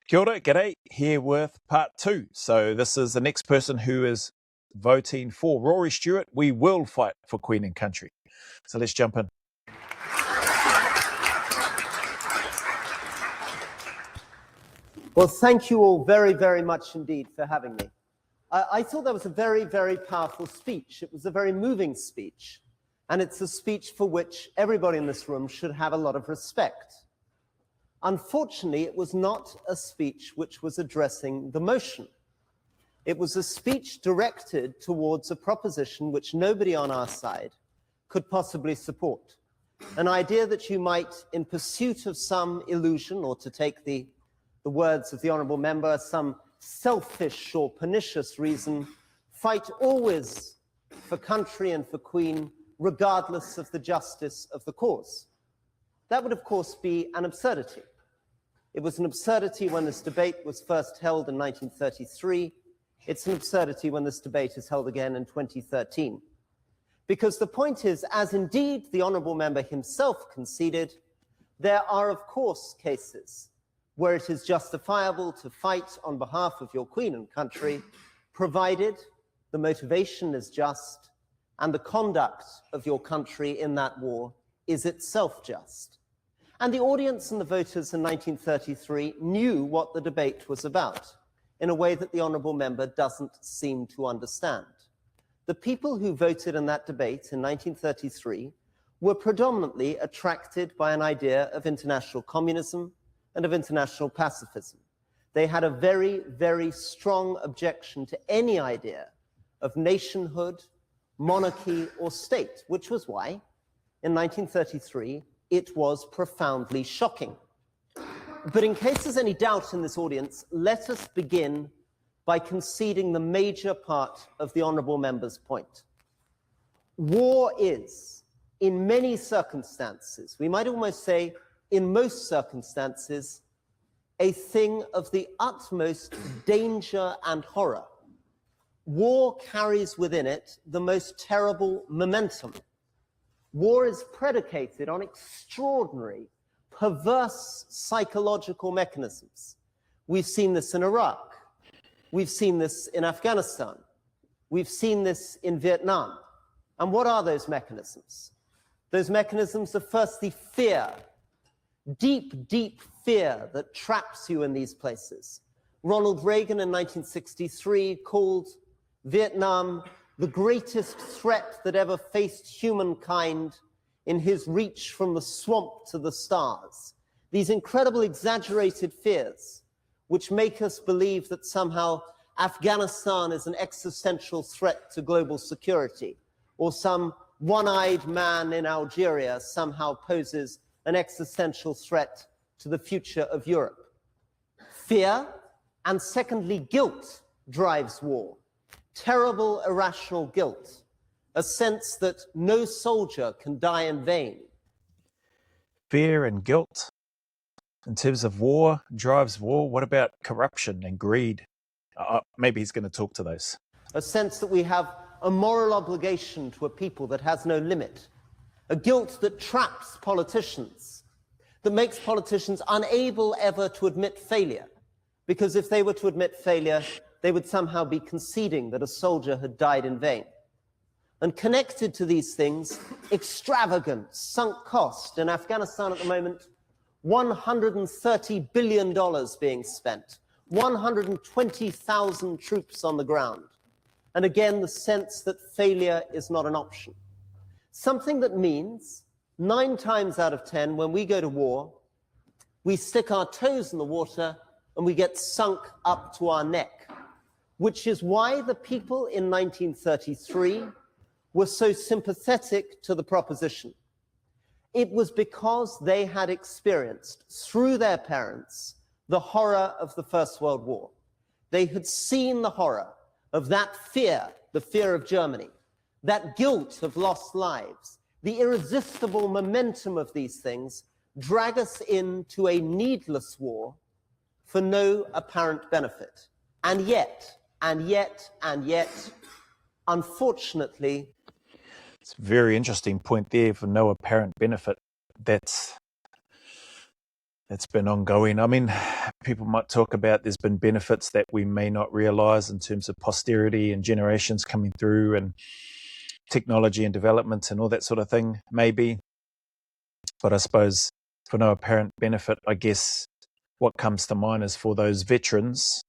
Kia ora, g'day, here with part two. So this is the next person who is voting for Rory Stewart. We will fight for Queen and Country. So let's jump in. Well, thank you all very, very much indeed for having me. I thought that was a very, very powerful speech. It was a very moving speech. And it's a speech for which everybody in this room should have a lot of respect. Unfortunately, it was not a speech which was addressing the motion. It was a speech directed towards a proposition which nobody on our side could possibly support. An idea that you might, in pursuit of some illusion, or to take the words of the honourable member, some selfish or pernicious reason, fight always for country and for Queen, regardless of the justice of the cause. That would, of course, be an absurdity. It was an absurdity when this debate was first held in 1933. It's an absurdity when this debate is held again in 2013. Because the point is, as indeed the honourable member himself conceded, there are, of course, cases where it is justifiable to fight on behalf of your Queen and country, provided the motivation is just and the conduct of your country in that war is itself just. And the audience and the voters in 1933 knew what the debate was about in a way that the honourable member doesn't seem to understand. The people who voted in that debate in 1933 were predominantly attracted by an idea of international communism and of international pacifism. They had a very, very strong objection to any idea of nationhood, monarchy, or state, which was why, in 1933, it was profoundly shocking. But in case there's any doubt in this audience, let us begin by conceding the major part of the honourable member's point. War is, in many circumstances, we might almost say in most circumstances, a thing of the utmost danger and horror. War carries within it the most terrible momentum. War is predicated on extraordinary, perverse psychological mechanisms. We've seen this in Iraq. We've seen this in Afghanistan. We've seen this in Vietnam. And what are those mechanisms? Those mechanisms are firstly fear. Deep, deep fear that traps you in these places. Ronald Reagan in 1963 called Vietnam the greatest threat that ever faced humankind in his reach from the swamp to the stars. These incredible exaggerated fears which make us believe that somehow Afghanistan is an existential threat to global security, or some one-eyed man in Algeria somehow poses an existential threat to the future of Europe. Fear, and secondly, guilt drives war. Terrible, irrational guilt, a sense that no soldier can die in vain. Fear and guilt in terms of war drives war. What about corruption and greed? Maybe he's going to talk to those. A sense that we have a moral obligation to a people that has no limit. A guilt that traps politicians, that makes politicians unable ever to admit failure. Because if they were to admit failure, they would somehow be conceding that a soldier had died in vain. And connected to these things, extravagant, sunk cost. In Afghanistan at the moment, $130 billion being spent, 120,000 troops on the ground. And again, the sense that failure is not an option. Something that means 9 times out of 10, when we go to war, we stick our toes in the water and we get sunk up to our neck, which is why the people in 1933 were so sympathetic to the proposition. It was because they had experienced, through their parents, the horror of the First World War. They had seen the horror of that fear, the fear of Germany, that guilt of lost lives, the irresistible momentum of these things drag us into a needless war for no apparent benefit. And yet, unfortunately, It's a very interesting point there, for no apparent benefit. that's been ongoing. I mean, people might talk about there's been benefits that we may not realise in terms of posterity and generations coming through and technology and development and all that sort of thing, maybe. But I suppose for no apparent benefit, I guess what comes to mind is for those veterans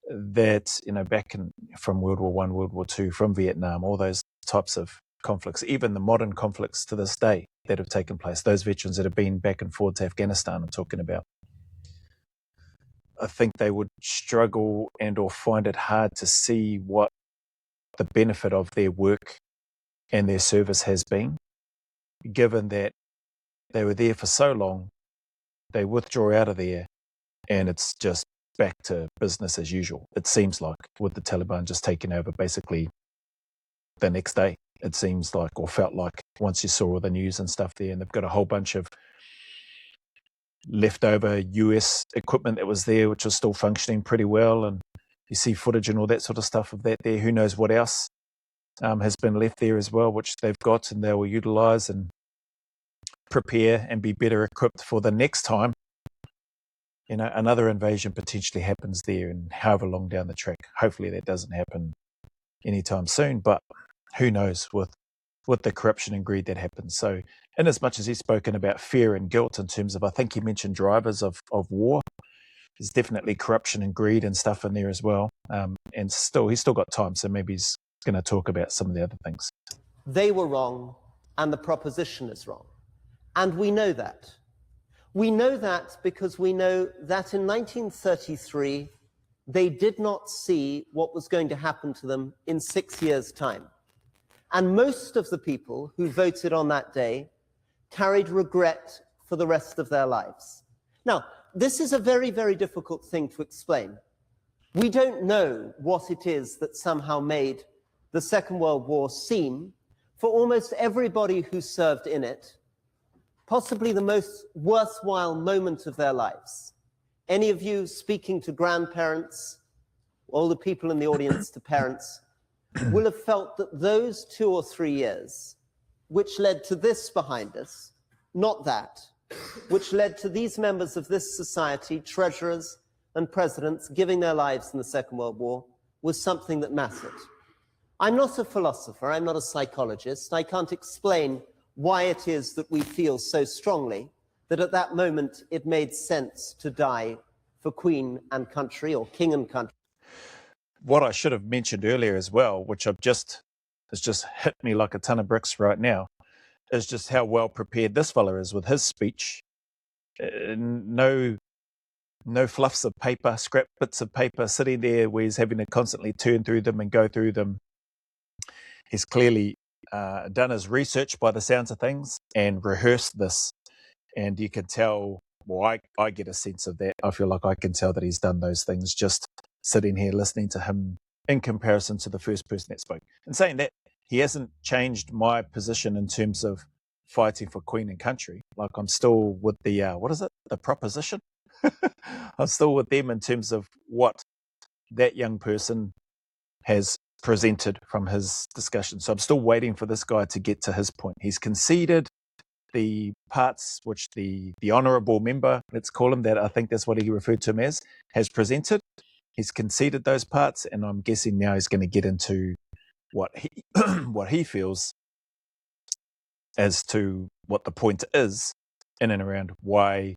that, back from World War One, World War Two, from Vietnam, all those types of conflicts, even the modern conflicts to this day that have taken place, those veterans that have been back and forth to Afghanistan I'm talking about, I think they would struggle and or find it hard to see what the benefit of their work and their service has been, given that they were there for so long, they withdraw out of there, and it's just back to business as usual. It seems like, with the Taliban just taking over basically the next day, it seems like, or felt like, once you saw all the news and stuff there, and they've got a whole bunch of leftover US equipment that was there, which was still functioning pretty well, and you see footage and all that sort of stuff of that there. Who knows what else has been left there as well, which they've got and they will utilise and prepare and be better equipped for the next time another invasion potentially happens there, and however long down the track. Hopefully that doesn't happen anytime soon, but who knows with the corruption and greed that happens. So in as much as he's spoken about fear and guilt in terms of, I think he mentioned drivers of war, there's definitely corruption and greed and stuff in there as well. And he's still got time, so maybe he's going to talk about some of the other things. They were wrong, and the proposition is wrong. And we know that. We know that because we know that in 1933, they did not see what was going to happen to them in 6 years' time. And most of the people who voted on that day carried regret for the rest of their lives. Now, this is a very, very difficult thing to explain. We don't know what it is that somehow made the Second World War seem, for almost everybody who served in it, possibly the most worthwhile moment of their lives. Any of you speaking to grandparents, all the people in the audience to parents, will have felt that those 2 or 3 years, which led to this behind us, not that, which led to these members of this society, treasurers and presidents, giving their lives in the Second World War, was something that mattered. I'm not a philosopher, I'm not a psychologist, I can't explain why it is that we feel so strongly that at that moment it made sense to die for Queen and country, or King and country. What I should have mentioned earlier as well, which has just hit me like a ton of bricks right now, is just how well prepared this fella is with his speech. No fluffs of paper, scrap bits of paper sitting there where he's having to constantly turn through them and go through them. He's clearly done his research by the sounds of things and rehearsed this. And you can tell, well, I get a sense of that. I feel like I can tell that he's done those things just sitting here listening to him in comparison to the first person that spoke. And saying that, he hasn't changed my position in terms of fighting for Queen and country. Like, I'm still with the, the proposition? I'm still with them in terms of what that young person has presented from his discussion. So I'm still waiting for this guy to get to his point. He's conceded the parts which the honourable member, let's call him that, I think that's what he referred to him as, has presented. He's conceded those parts, and I'm guessing now he's going to get into what he what he feels as to what the point is in and around why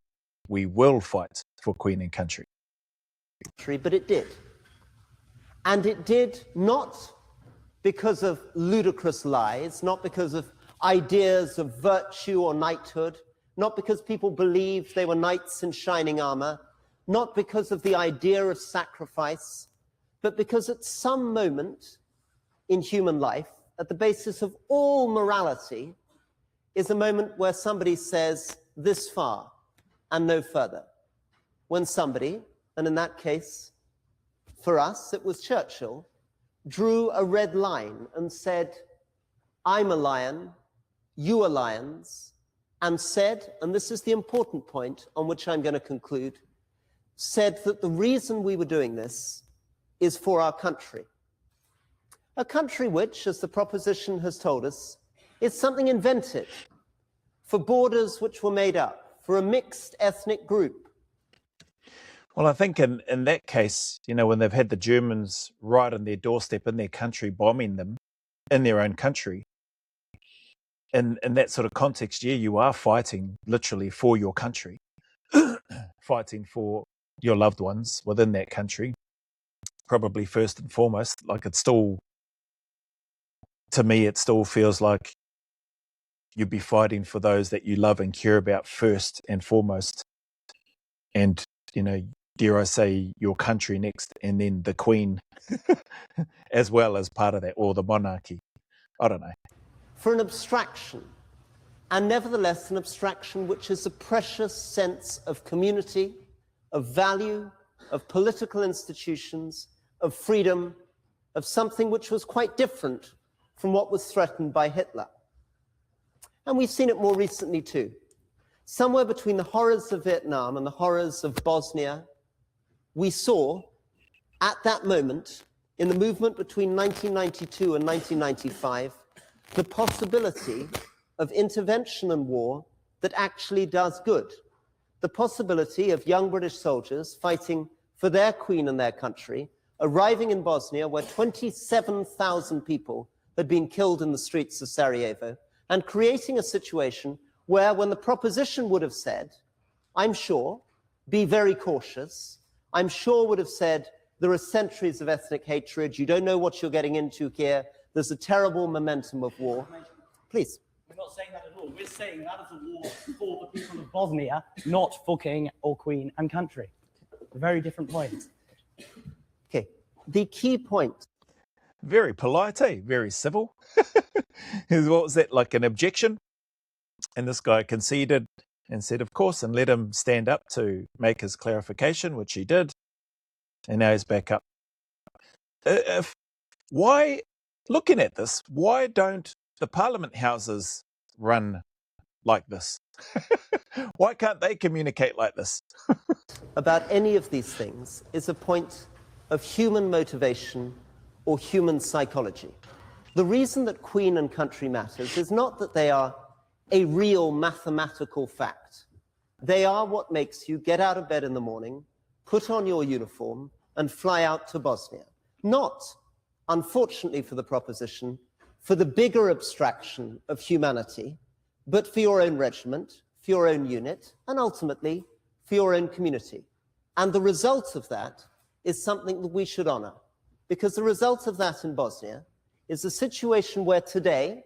we will fight for Queen and country. But it did. And it did not because of ludicrous lies, not because of ideas of virtue or knighthood, not because people believed they were knights in shining armor, not because of the idea of sacrifice, but because at some moment in human life, at the basis of all morality, is a moment where somebody says, this far and no further. When somebody, and in that case, for us, it was Churchill, drew a red line and said, I'm a lion, you are lions, and said, and this is the important point on which I'm going to conclude, said that the reason we were doing this is for our country. A country which, as the proposition has told us, is something invented for borders which were made up, for a mixed ethnic group? Well, I think in that case, when they've had the Germans right on their doorstep in their country, bombing them in their own country, in that sort of context, yeah, you are fighting literally for your country, fighting for your loved ones within that country, probably first and foremost. Like, to me, it still feels like you'd be fighting for those that you love and care about first and foremost. And, dare I say, your country next, and then the Queen as well as part of that, or the monarchy. I don't know. For an abstraction, and nevertheless an abstraction which is a precious sense of community, of value, of political institutions, of freedom, of something which was quite different from what was threatened by Hitler. And we've seen it more recently too. Somewhere between the horrors of Vietnam and the horrors of Bosnia, we saw at that moment, in the movement between 1992 and 1995, the possibility of intervention and war that actually does good. The possibility of young British soldiers fighting for their queen and their country, arriving in Bosnia where 27,000 people had been killed in the streets of Sarajevo, and creating a situation where, when the proposition would have said, I'm sure, be very cautious, I'm sure would have said, there are centuries of ethnic hatred, you don't know what you're getting into here, there's a terrible momentum of war. Please. We're not saying that at all. We're saying that is a war for the people of Bosnia, not for king or queen and country. Very different points. Okay, the key point. Very polite, eh? Very civil. What was that, like an objection? And this guy conceded and said, of course, and let him stand up to make his clarification, which he did. And now he's back up. Why, looking at this, why don't the Parliament houses run like this? Why can't they communicate like this? About any of these things is a point of human motivation or human psychology. The reason that Queen and country matters is not that they are a real mathematical fact. They are what makes you get out of bed in the morning, put on your uniform, and fly out to Bosnia. Not, unfortunately for the proposition, for the bigger abstraction of humanity, but for your own regiment, for your own unit, and ultimately for your own community. And the result of that is something that we should honor, because the result of that in Bosnia is a situation where today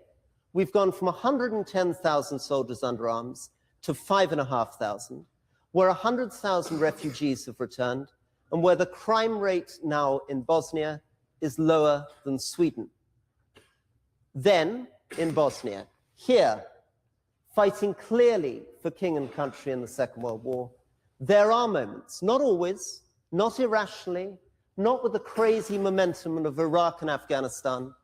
we've gone from 110,000 soldiers under arms to 5,500, where 100,000 refugees have returned, and where the crime rate now in Bosnia is lower than Sweden. Then, in Bosnia, here, fighting clearly for king and country in the Second World War, there are moments, not always, not irrationally, not with the crazy momentum of Iraq and Afghanistan,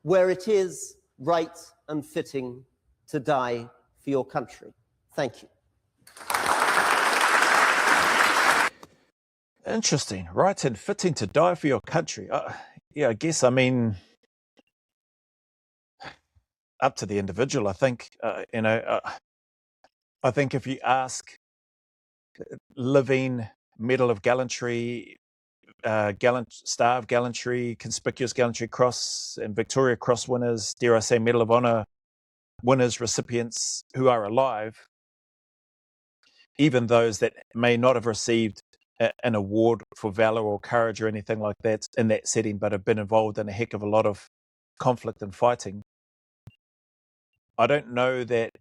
where it is right and fitting to die for your country. Thank you. Interesting. Right and fitting to die for your country. Yeah, I guess, up to the individual, I think. I think if you ask living Medal of Gallantry, Star of Gallantry, Conspicuous Gallantry Cross, and Victoria Cross winners, dare I say Medal of Honor winners, recipients who are alive, even those that may not have received an award for valor or courage or anything like that in that setting, but have been involved in a heck of a lot of conflict and fighting. I don't know that,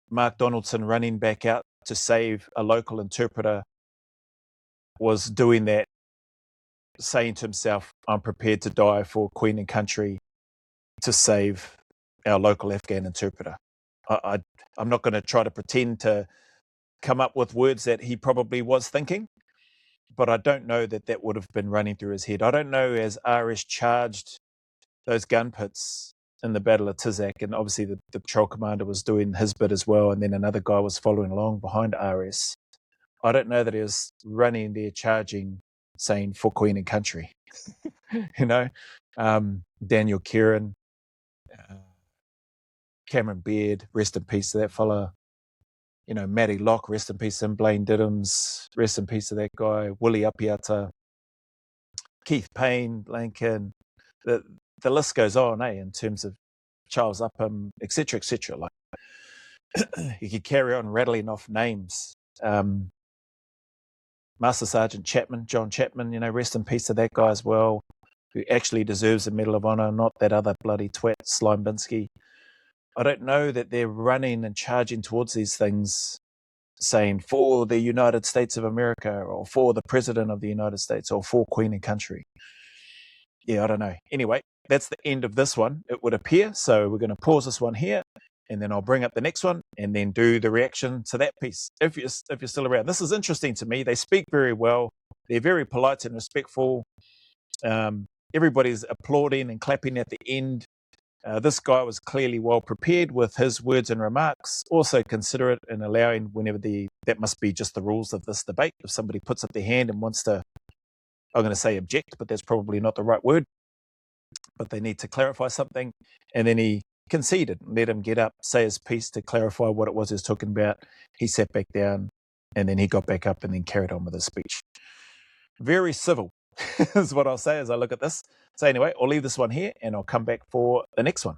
Mark Donaldson running back out to save a local interpreter was doing that, saying to himself, I'm prepared to die for Queen and country to save our local Afghan interpreter. I'm not going to try to pretend to come up with words that he probably was thinking, but I don't know that that would have been running through his head. I don't know, as RS charged those gun pits in the Battle of Tizak, and obviously the patrol commander was doing his bit as well, and then another guy was following along behind RS. I don't know that he was running there charging, saying for Queen and country. Daniel Kieran, Cameron Beard, rest in peace to that fella. Matty Locke, rest in peace, and Blaine Diddams, rest in peace to that guy, Willie Apiata, Keith Payne, Lincoln. The list goes on, in terms of Charles Upham, etc., etc. Like, you could carry on rattling off names. Master Sergeant Chapman, John Chapman, rest in peace to that guy as well, who actually deserves a Medal of Honor, not that other bloody twat, Slimebinsky. I don't know that they're running and charging towards these things saying for the United States of America or for the President of the United States or for Queen and Country. Yeah, I don't know. Anyway, that's the end of this one, it would appear. So we're going to pause this one here, and then I'll bring up the next one and then do the reaction to that piece, if you're still around. This is interesting to me. They speak very well. They're very polite and respectful. Everybody's applauding and clapping at the end. This guy was clearly well prepared with his words and remarks, also considerate in allowing whenever that must be just the rules of this debate. If somebody puts up their hand and wants to, I'm going to say object, but that's probably not the right word, but they need to clarify something. And then he conceded, let him get up, say his piece to clarify what it was he was talking about. He sat back down and then he got back up and then carried on with his speech. Very civil is what I'll say as I look at this. So anyway, I'll leave this one here and I'll come back for the next one.